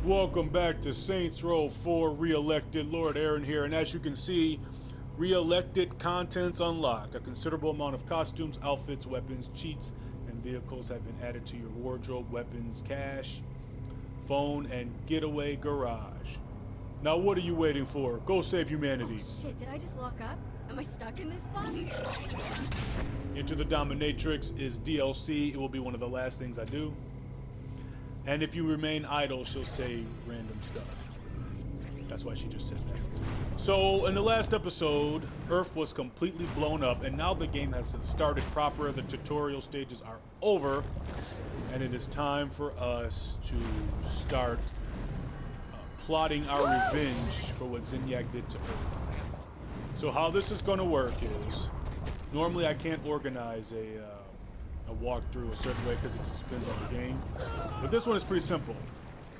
Welcome back to Saints Row 4 Re-elected. Lord Aaron here, and as you can see, re-elected contents unlocked. A considerable amount of costumes, outfits, weapons, cheats, and vehicles have been added to your wardrobe, weapons, cache, phone, and getaway garage. Now what are you waiting for? Go save Oh humanity. shit, did I just lock up? Am I stuck in this spot? Enter the Dominatrix is DLC. It will be one of the last things I do. And if you remain idle, she'll say random stuff. That's why she just said that. So, in the last episode, Earth was completely blown up, and now the game has started proper. The tutorial stages are over, and it is time for us to start plotting our revenge for what Zinyak did to Earth. So, how this is going to work is, normally I can't organize a walkthrough a certain way because it just depends on the game. But this one is pretty simple.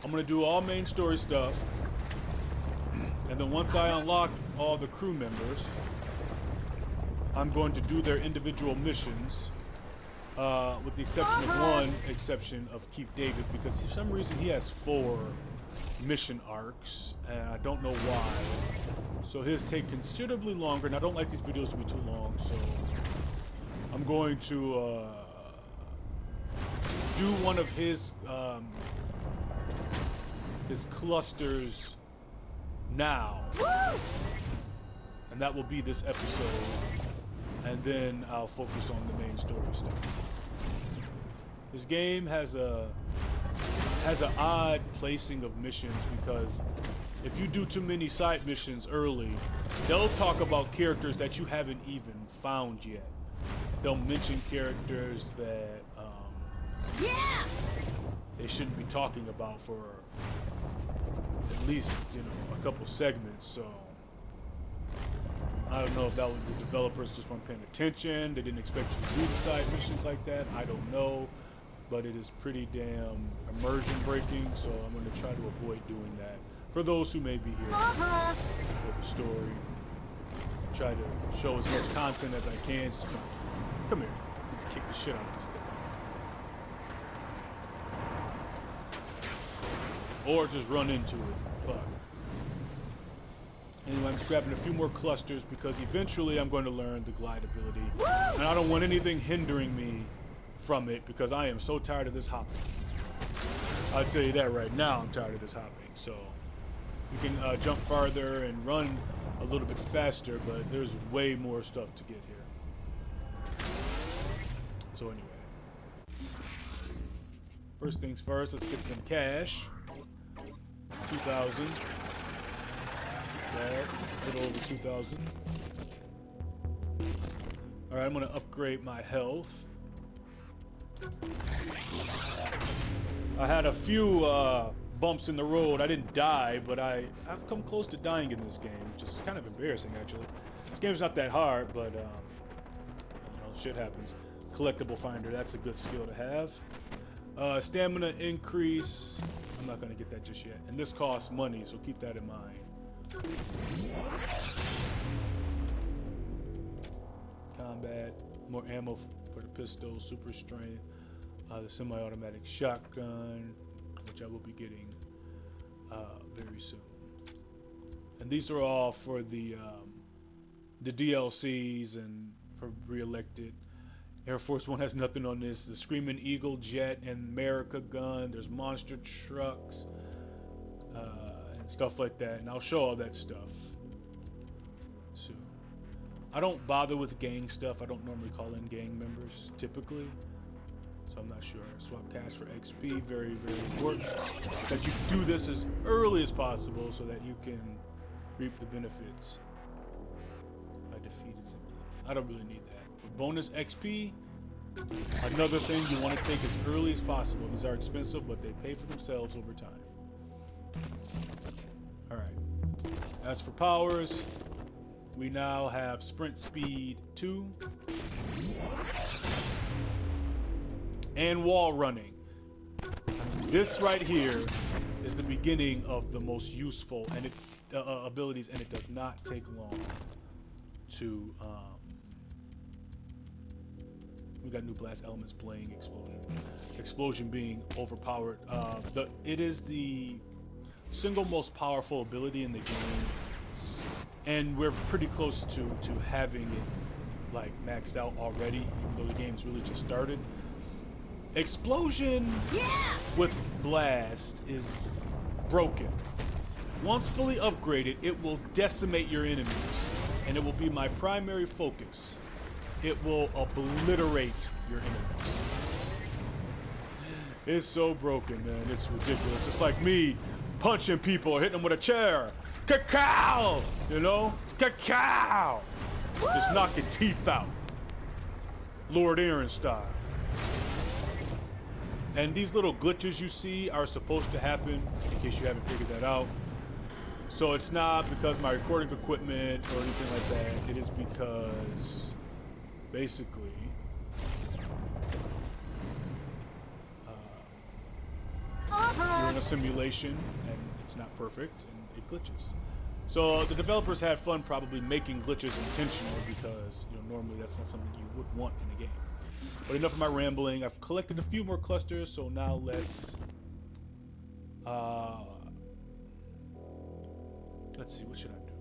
I'm going to do all main story stuff. And then once I unlock all the crew members, I'm going to do their individual missions. With the exception of one exception of Keith David, because for some reason he has 4 mission arcs, and I don't know why. So his take considerably longer, and I don't like these videos to be too long, so I'm going to do one of his clusters now, and that will be this episode, and then I'll focus on the main story stuff. This game has an odd placing of missions, because if you do too many side missions early, they'll talk about characters that you haven't even found yet. They'll mention characters that they shouldn't be talking about for at least, a couple segments. So I don't know if that was the developers just weren't paying attention. They didn't expect you to do the side missions like that. I don't know, but it is pretty damn immersion breaking. So I'm going to try to avoid doing that for those who may be here for the story. Try to show as much content as I can. Just come here. Kick the shit out of this thing. Or just run into it. Fuck. Anyway, I'm just grabbing a few more clusters because eventually I'm going to learn the glide ability. And I don't want anything hindering me from it because I am so tired of this hopping. I'll tell you that right now, I'm tired of this hopping. So you can jump farther and run a little bit faster, but there's way more stuff to get here. So anyway. First things first, let's get some cash. 2,000. That, a little over 2,000. Alright, I'm gonna upgrade my health. I had a few bumps in the road. I didn't die, but I've come close to dying in this game, which is kind of embarrassing actually. This game's not that hard, but shit happens. Collectible finder, that's a good skill to have. Stamina increase. I'm not gonna get that just yet. And this costs money, so keep that in mind. Combat, more ammo for the pistol, super strength, the semi-automatic shotgun, which I will be getting very soon. And these are all for the DLCs and for re-elected. Air Force One has nothing on this. The Screaming Eagle jet and America gun. There's monster trucks and stuff like that. And I'll show all that stuff soon. I don't bother with gang stuff. I don't normally call in gang members typically. So I'm not sure. Swap cash for XP. Very, very important that you do this as early as possible so that you can reap the benefits. I defeated somebody. I don't really need that. Bonus XP, another thing you want to take as early as possible. These are expensive, but they pay for themselves over time. Alright. As for powers, we now have sprint speed 2 and wall running. This right here is the beginning of the most useful and abilities, and it does not take long to we got new blast elements, playing explosion. Explosion being overpowered. It is the single most powerful ability in the game, and we're pretty close to having it like maxed out already, even though the game's really just started. Explosion with Blast is broken. Once fully upgraded, it will decimate your enemies, and it will be my primary focus. It will obliterate your enemies. It's so broken, man. It's ridiculous. It's like me punching people or hitting them with a chair. Cacao! You know? Cacao! Just knocking teeth out. Lord Aaron style. And these little glitches you see are supposed to happen, in case you haven't figured that out. So it's not because my recording equipment or anything like that. It is because, basically, you're in a simulation and it's not perfect and it glitches. So the developers had fun probably making glitches intentional because, you know, normally that's not something you would want in a game. But enough of my rambling. I've collected a few more clusters, so now let's see, what should I do?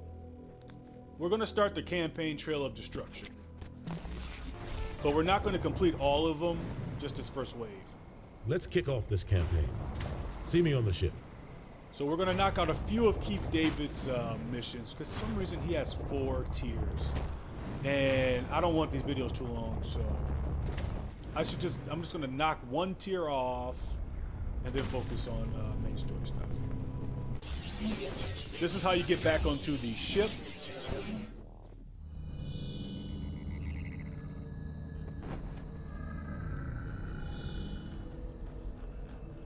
We're gonna start the campaign Trail of Destruction. But we're not gonna complete all of them, just this first wave. Let's kick off this campaign. See me on the ship. So we're gonna knock out a few of Keith David's missions, because for some reason he has 4 tiers. And I don't want these videos too long, so I'm just gonna knock 1 tier off and then focus on main story stuff. This is how you get back onto the ship.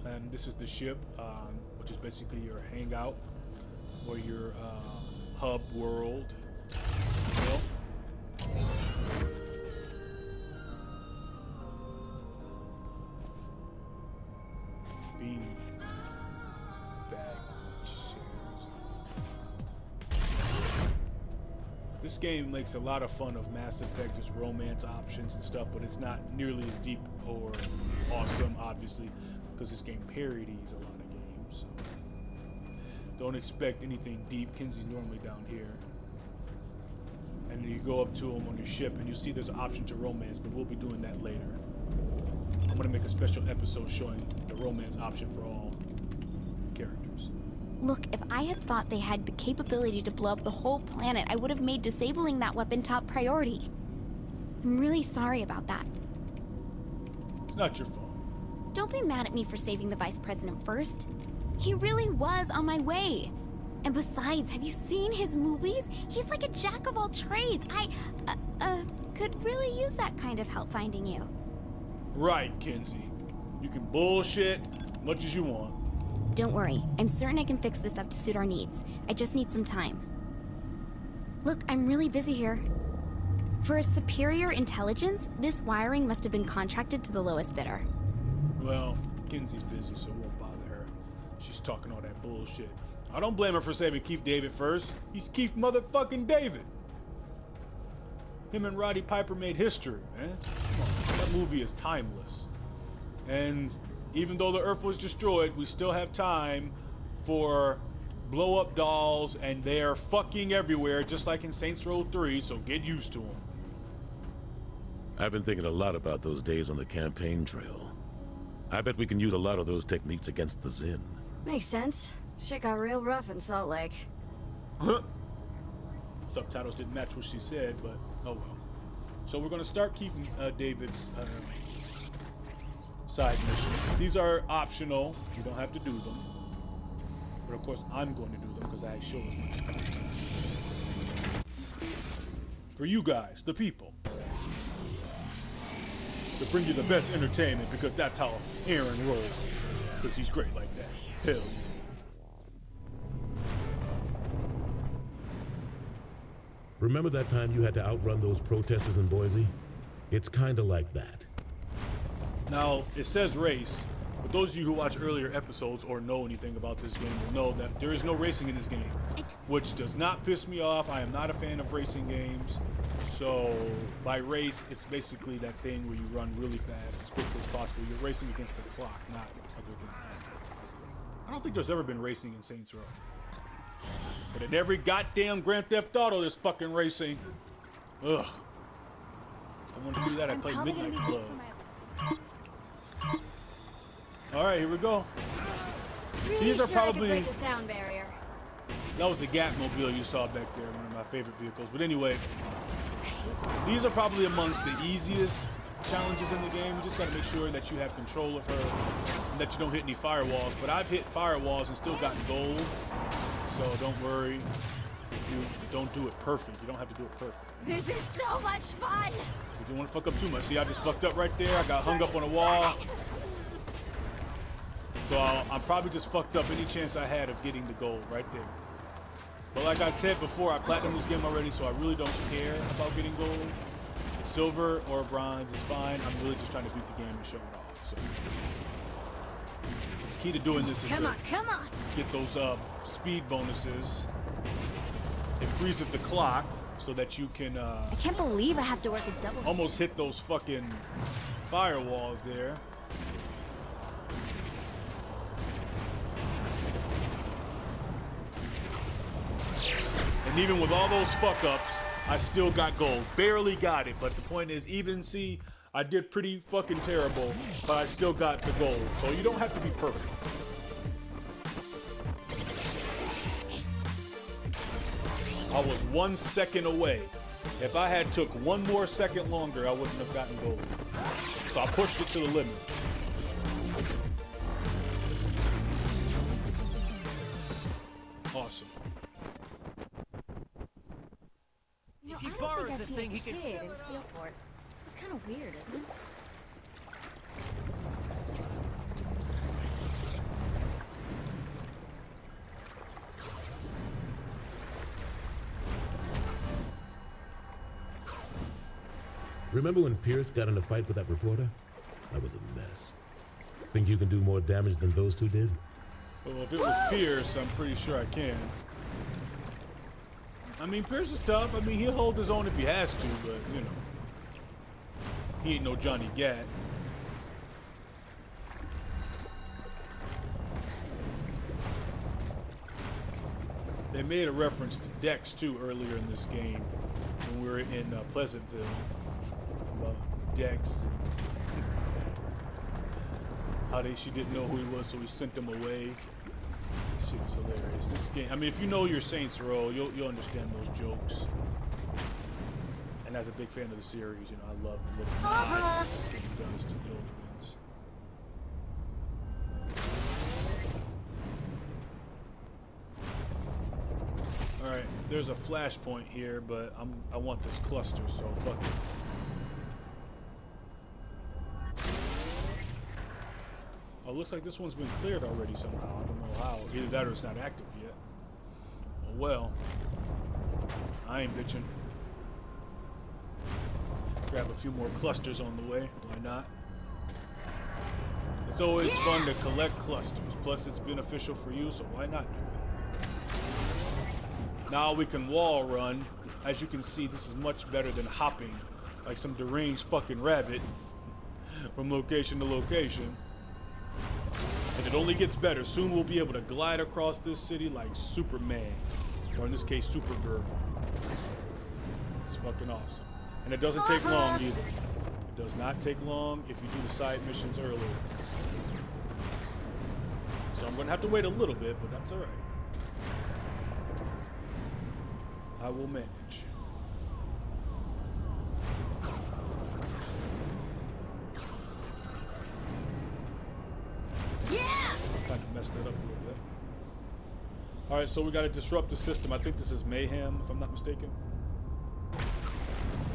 And this is the ship, which is basically your hangout or your hub world. You know? Bean bag shares. This game makes a lot of fun of Mass Effect's romance options and stuff, but it's not nearly as deep or awesome, obviously, because this game parodies a lot of games. So don't expect anything deep. Kinsey's normally down here. And then you go up to him on your ship and you see there's an option to romance, but we'll be doing that later. I'm gonna make a special episode showing the romance option for all characters. Look, if I had thought they had the capability to blow up the whole planet, I would have made disabling that weapon top priority. I'm really sorry about that. It's not your fault. Don't be mad at me for saving the Vice President first. He really was on my way. And besides, have you seen his movies? He's like a jack of all trades. I could really use that kind of help finding you. Right, Kinsey. You can bullshit as much as you want. Don't worry, I'm certain I can fix this up to suit our needs. I just need some time. Look, I'm really busy here. For a superior intelligence, this wiring must have been contracted to the lowest bidder. Well, Kinsey's busy, so it won't bother her. She's talking all that bullshit. I don't blame her for saving Keith David first. He's Keith motherfucking David. Him and Roddy Piper made history, man. Come on, that movie is timeless. And even though the Earth was destroyed, we still have time for blow-up dolls, and they're fucking everywhere, just like in Saints Row 3, so get used to them. I've been thinking a lot about those days on the campaign trail. I bet we can use a lot of those techniques against the Zin. Makes sense. Shit got real rough in Salt Lake. Subtitles didn't match what she said, but oh well. So we're going to start keeping David's side missions. These are optional. You don't have to do them. But of course, I'm going to do them because I show as much time. For you guys, the people. To bring you the best entertainment, because that's how Aaron rolls. Because he's great like that. Hell yeah. Remember that time you had to outrun those protesters in Boise? It's kinda like that. Now, it says race, but those of you who watch earlier episodes or know anything about this game will know that there is no racing in this game, which does not piss me off. I am not a fan of racing games. So, by race, it's basically that thing where you run really fast as quickly as possible. You're racing against the clock, not other things. I don't think there's ever been racing in Saints Row. But in every goddamn Grand Theft Auto, there's fucking racing. Ugh. I want to do that. I play Midnight Club. All right, here we go. Really These are sure I could probably. break the sound barrier. That was the Gatmobile you saw back there, one of my favorite vehicles. But anyway, these are probably amongst the easiest challenges in the game. You just got to make sure that you have control of her and that you don't hit any firewalls. But I've hit firewalls and still gotten gold, so don't worry. You don't do it perfect. You don't have to do it perfect. This is so much fun! You don't want to fuck up too much. See, I just fucked up right there. I got hung up on a wall. So I'm probably just fucked up any chance I had of getting the gold right there. But like I said before, I platinumed this game already, so I really don't care about getting gold. Silver or bronze is fine. I'm really just trying to beat the game and show it off. So the key to doing this is Come to on. get those speed bonuses. It freezes the clock so that you can I can't believe I have to work a double shift. almost hit those fucking firewalls there. And even with all those fuck ups, I still got gold. Barely got it, but the point is, even see, I did pretty fucking terrible, but I still got the gold. So you don't have to be perfect. I was 1 second away. If I had took 1 more second longer, I wouldn't have gotten gold. So I pushed it to the limit. Awesome. No, If he I don't borrows think I've this seen thing, a he can kid fill in it up. Steelport. It's kind of weird, isn't it? Remember when Pierce got in a fight with that reporter? That was a mess. Think you can do more damage than those two did? Well, if it was Pierce, I'm pretty sure I can. I mean, Pierce is tough. I mean, he'll hold his own if he has to, but, you know. He ain't no Johnny Gat. They made a reference to Dex, too, earlier in this game. When we were in Pleasantville. About Dex. How she didn't know who he was, so we sent him away. Shit is hilarious. This game, I mean, if you know your Saints Row, you'll understand those jokes. And as a big fan of the series, you know, I love the little nods this game does to the older ones. All right, there's a flashpoint here, but I want this cluster, so fuck it. Oh, looks like this one's been cleared already somehow. I don't know how. Either that or it's not active yet. Oh, well. I ain't bitching. Grab a few more clusters on the way. Why not? It's always fun to collect clusters. Plus, it's beneficial for you, so why not do it? Now we can wall run. As you can see, this is much better than hopping like some deranged fucking rabbit from location to location. And it only gets better. Soon we'll be able to glide across this city like Superman. Or in this case, Supergirl. It's fucking awesome. And it doesn't take long either. It does not take long if you do the side missions earlier. So I'm going to have to wait a little bit, but that's alright. I will manage. Kind of messed it up a little bit. Alright, so we gotta disrupt the system. I think this is Mayhem, if I'm not mistaken.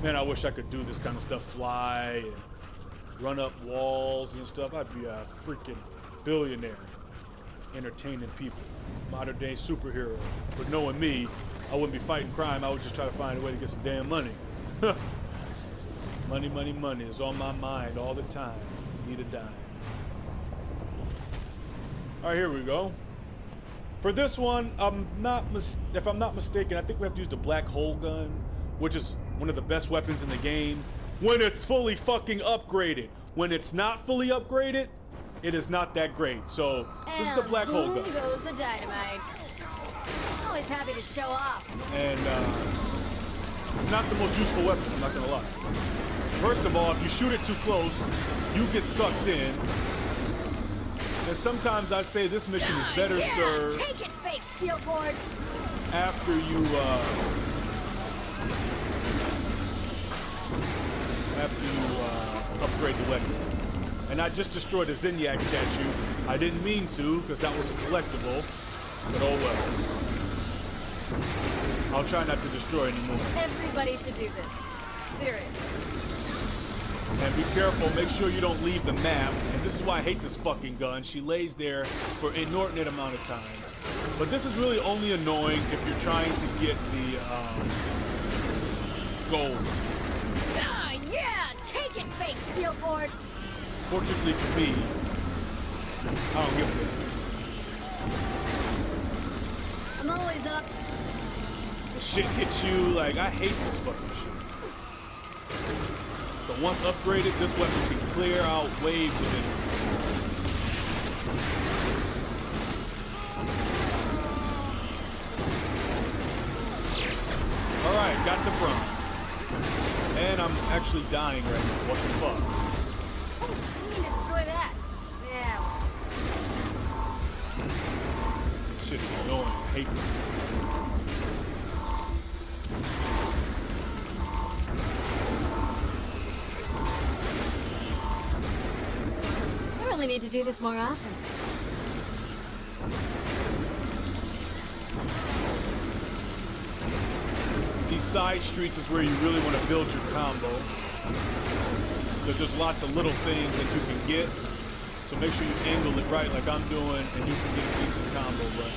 Man, I wish I could do this kind of stuff. Fly and run up walls and stuff. I'd be a freaking billionaire entertaining people. Modern day superhero. But knowing me, I wouldn't be fighting crime. I would just try to find a way to get some damn money. Money, money, money is on my mind all the time. Need a dime. Alright, here we go. For this one, if I'm not mistaken, I think we have to use the black hole gun, which is one of the best weapons in the game, when it's fully fucking upgraded. When it's not fully upgraded, it is not that great. So this is the black hole boom gun, goes the dynamite. Always happy to show off. and it's not the most useful weapon. I'm not gonna lie. First of all, if you shoot it too close, you get sucked in. And sometimes I say this mission is better yeah, served take it, fake steel board. after you upgrade the weapon. And I just destroyed a Zinyak statue. I didn't mean to, because that was a collectible. But oh well. I'll try not to destroy anymore. Everybody should do this. Seriously. And be careful, make sure you don't leave the map. And this is why I hate this fucking gun. She lays there for an inordinate amount of time. But this is really only annoying if you're trying to get the gold. Ah, yeah, take it, fake steel board. Fortunately for me, I don't give a I'm always up. shit hits you. Like, I hate this fucking shit. So once upgraded, this weapon can clear out waves of enemies. Alright, got the front. And I'm actually dying right now. What the fuck? Didn't mean to destroy that. Yeah. This shit is annoying. I hate it. I really need to do this more often. These side streets is where you really want to build your combo. Because there's lots of little things that you can get. So make sure you angle it right like I'm doing and you can get a decent combo. But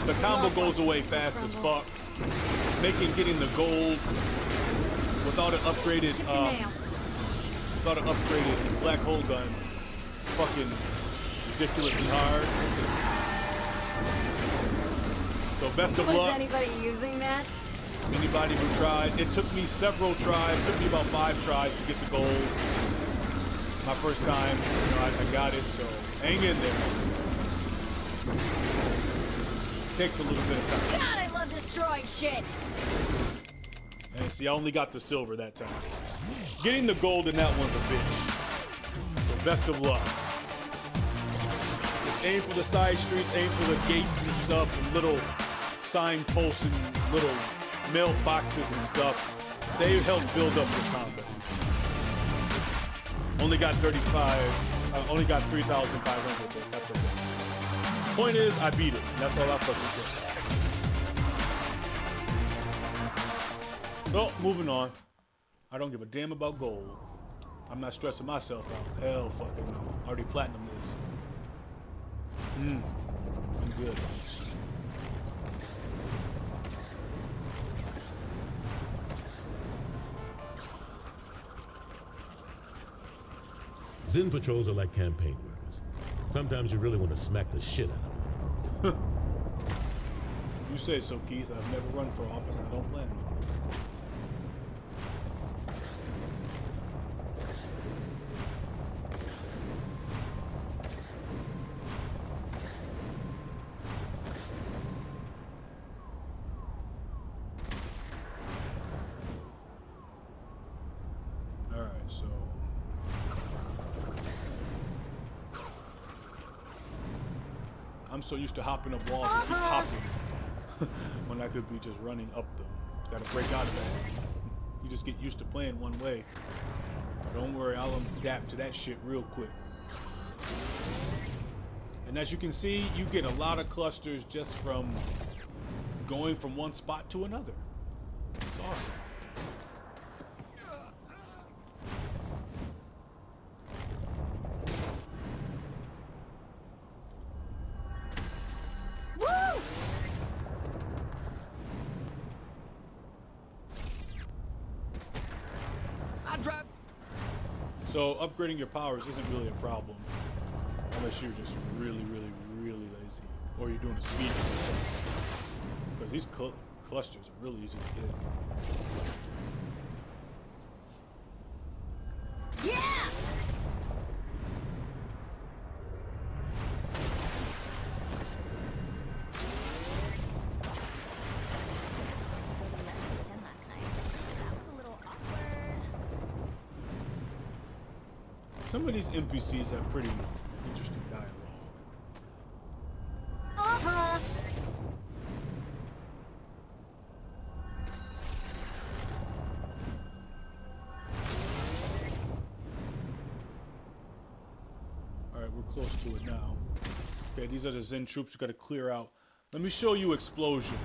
the combo goes away fast as fuck. Getting the gold without an upgraded black hole gun fucking ridiculously hard. So best of Was luck. anybody using that? Anybody who tried. It took me several tries. It took me about 5 tries to get the gold. My first time, you know, I got it, so hang in there. Takes a little bit of time. God, I love destroying shit. And see, I only got the silver that time. Getting the gold in that one's a bitch. So best of luck. Just aim for the side streets, aim for the gates and stuff, and little signposts and little mailboxes and stuff. They help build up the combat. Only got 35, only got 3,500, but that's okay. Point is, I beat it. That's all I fucking said. So, moving on. I don't give a damn about gold. I'm not stressing myself out. Hell fucking no. I already platinum this. I'm good. Zen patrols are like campaign workers. Sometimes you really want to smack the shit out of them. You say so, Keith. I've never run for office and I don't plan to. Alright, so I'm so used to hopping up walls and keep hopping when I could be just running up them. Gotta break out of that. You just get used to playing one way. Don't worry, I'll adapt to that shit real quick. And as you can see, you get a lot of clusters just from going from one spot to another. It's awesome. So upgrading your powers isn't really a problem unless you're just really lazy, or you're doing a speed run or something. Because these clusters are really easy to get. Yeah! Some of these NPCs have pretty interesting dialogue. Uh-huh. Alright, we're close to it now. Okay, these are the Zen troops we gotta clear out. Let me show you Explosion.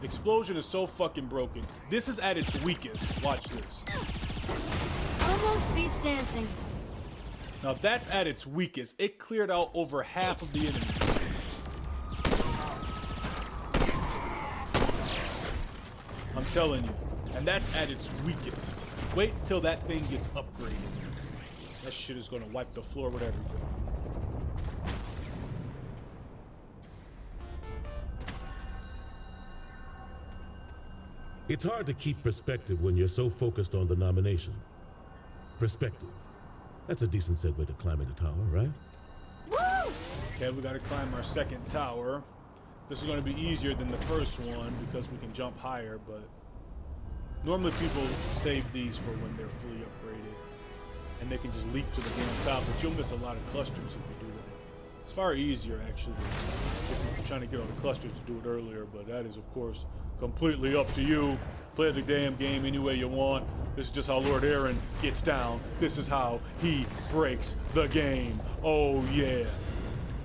Explosion is so fucking broken. This is at its weakest. Watch this. Almost beats dancing. Now that's at its weakest. It cleared out over half of the enemy. I'm telling you. And that's at its weakest. Wait till that thing gets upgraded. That shit is gonna wipe the floor with everything. It's hard to keep perspective when you're so focused on the nomination. Perspective. That's a decent segue to climbing the tower, right? Woo! Okay, we gotta climb our second tower. This is gonna be easier than the first one because we can jump higher, but normally people save these for when they're fully upgraded and they can just leap to the damn top, but you'll miss a lot of clusters if you do that. It's far easier actually if you're trying to get all the clusters to do it earlier, but that is of course completely up to you. Play the damn game any way you want. This is just how Lord Aaron gets down. This is how he breaks the game. Oh yeah.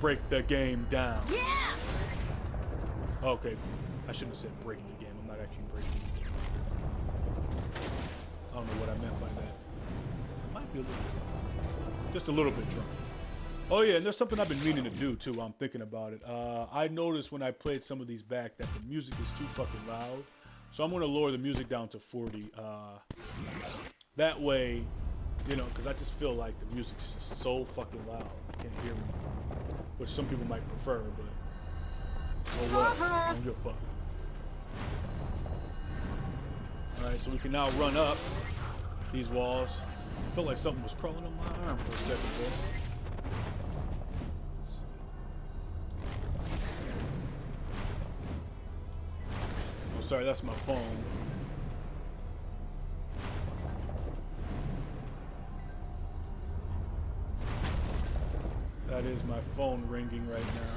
Break the game down. Yeah! Okay. I shouldn't have said break the game. I'm not actually breaking the game. I don't know what I meant by that. I might be a little drunk. Just a little bit drunk. Oh yeah, and there's something I've been meaning to do too. I'm thinking about it. I noticed when I played some of these back that the music is too fucking loud. So I'm gonna lower the music down to 40. That way, you know, because I just feel like the music's just so fucking loud. I can't hear me. Which some people might prefer, but oh well. I don't give a fuck. Alright, so we can now run up these walls. I felt like something was crawling on my arm for a second there. Sorry, that's my phone. That is my phone ringing right now.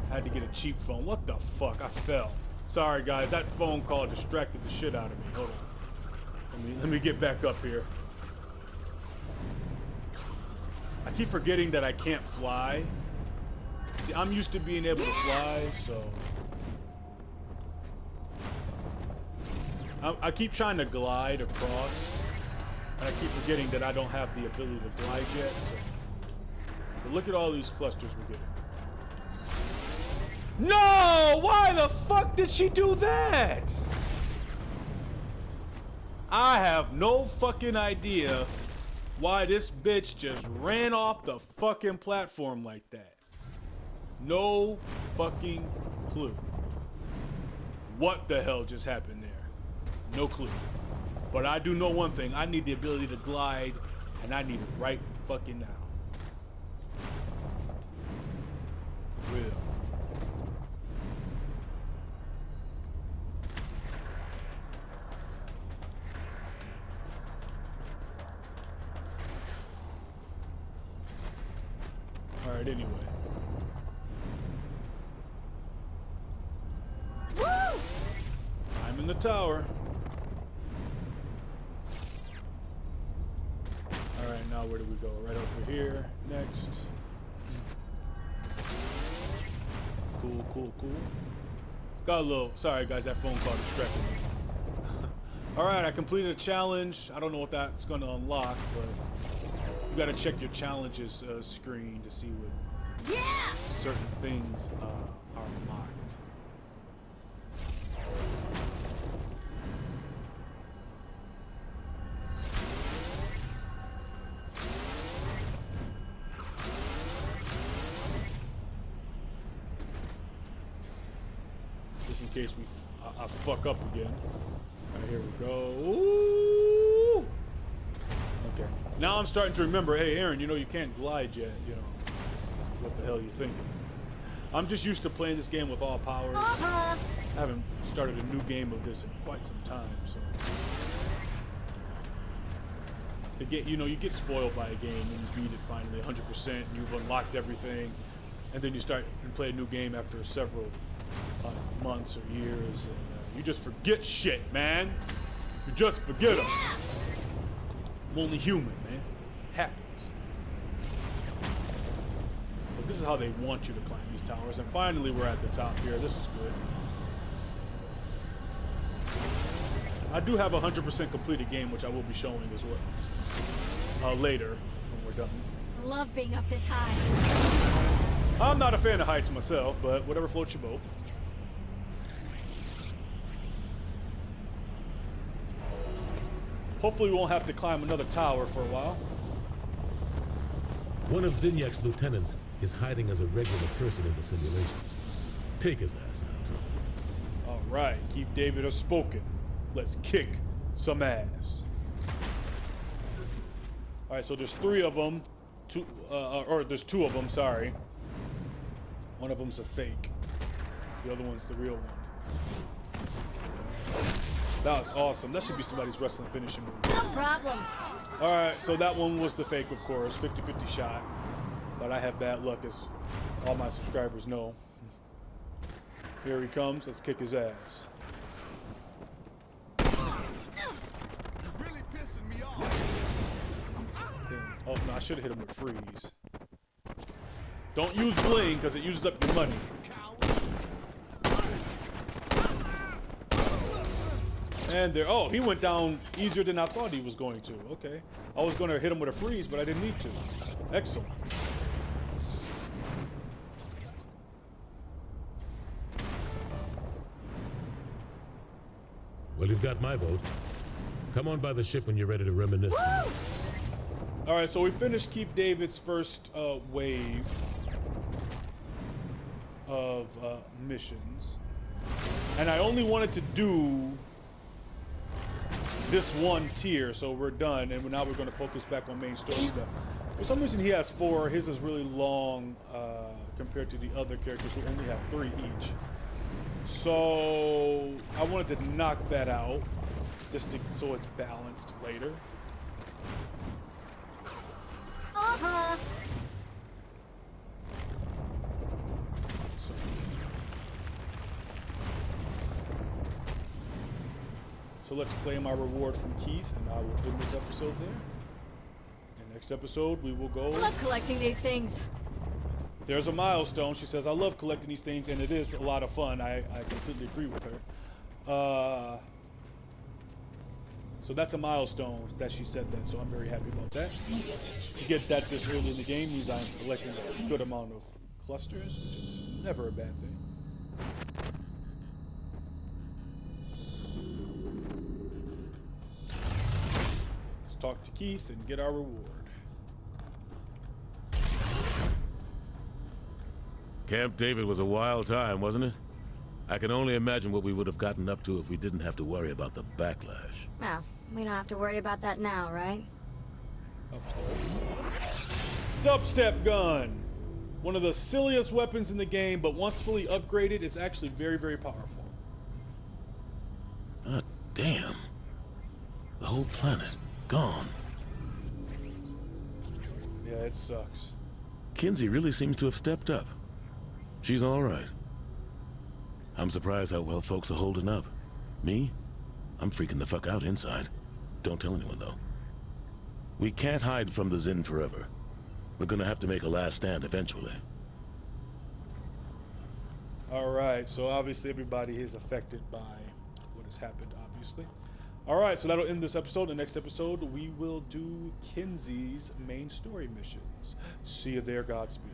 I had to get a cheap phone. What the fuck? I fell. Sorry guys, that phone call distracted the shit out of me. Hold on. Let me get back up here. I keep forgetting that I can't fly. See, I'm used to being able to fly, so I keep trying to glide across, and I keep forgetting that I don't have the ability to glide yet. So. But look at all these clusters we're getting. No! Why the fuck did she do that? I have no fucking idea why this bitch just ran off the fucking platform like that. No fucking clue. What the hell just happened there? No clue. But I do know one thing. I need the ability to glide, and I need it right fucking now. For real. Alright, anyway. Woo! I'm in the tower. Alright, now where do we go? Right over here. Next. Cool, cool, cool. Got a little... Sorry guys, that phone call distracted me. Alright, I completed a challenge. I don't know what that's going to unlock, but you gotta check your challenges screen to see what certain things are unlocked. Just in case I fuck up again. Alright, here we go. Ooh! Okay. Now I'm starting to remember, hey Aaron, you know you can't glide yet, you know. What the hell are you thinking? I'm just used to playing this game with all powers. I haven't started a new game of this in quite some time, so. the game, you know, you get spoiled by a game when you beat it finally 100% and you've unlocked everything, and then you start and play a new game after several months or years, and you just forget shit, man. You just forget them. I'm only human, man. Happens. But this is how they want you to climb these towers, and finally we're at the top here. This is good. I do have a 100% completed game, which I will be showing as well later when we're done. Love being up this high. I'm not a fan of heights myself, but whatever floats your boat. Hopefully we won't have to climb another tower for a while. One of Zinyak's lieutenants is hiding as a regular person in the simulation. Take his ass out. All right, Keith David has spoken. Let's kick some ass. All right, so there's 3 of them. Or there's 2 of them, sorry. One of them's a fake. The other one's the real one. That was awesome. That should be somebody's wrestling finishing move. No problem. All right, so that one was the fake, of course. 50-50 shot. But I have bad luck, as all my subscribers know. Here he comes. Let's kick his ass. Oh, no, I should have hit him with freeze. Don't use bling, because it uses up your money. And there, oh, he went down easier than I thought he was going to. Okay. I was going to hit him with a freeze, but I didn't need to. Excellent. Well, you've got my vote. Come on by the ship when you're ready to reminisce. All right, so we finished Keith David's first wave of missions, and I only wanted to do this one tier, so we're done, and now we're going to focus back on main story stuff. For some reason, he has 4. His is really long compared to the other characters who only have 3 each. So I wanted to knock that out, just so it's balanced later. So let's claim our reward from Keith, and I will end this episode there. In next episode, we will go. Love collecting these things. There's a milestone. She says, I love collecting these things, and it is a lot of fun. I completely agree with her. So that's a milestone that she said that, so I'm very happy about that. To get that this early in the game means I'm collecting a good amount of clusters, which is never a bad thing. Let's talk to Keith and get our reward. Camp David was a wild time, wasn't it? I can only imagine what we would have gotten up to if we didn't have to worry about the backlash. Well, we don't have to worry about that now, right? Dubstep gun! One of the silliest weapons in the game, but once fully upgraded, it's actually very, very powerful. Ah, damn. The whole planet, gone. Yeah, it sucks. Kinzie really seems to have stepped up. She's all right. I'm surprised how well folks are holding up. Me? I'm freaking the fuck out inside. Don't tell anyone, though. We can't hide from the Zin forever. We're gonna have to make a last stand eventually. Alright, so obviously everybody is affected by what has happened, obviously. Alright, so that'll end this episode. The next episode, we will do Kinzie's main story missions. See you there, Godspeed.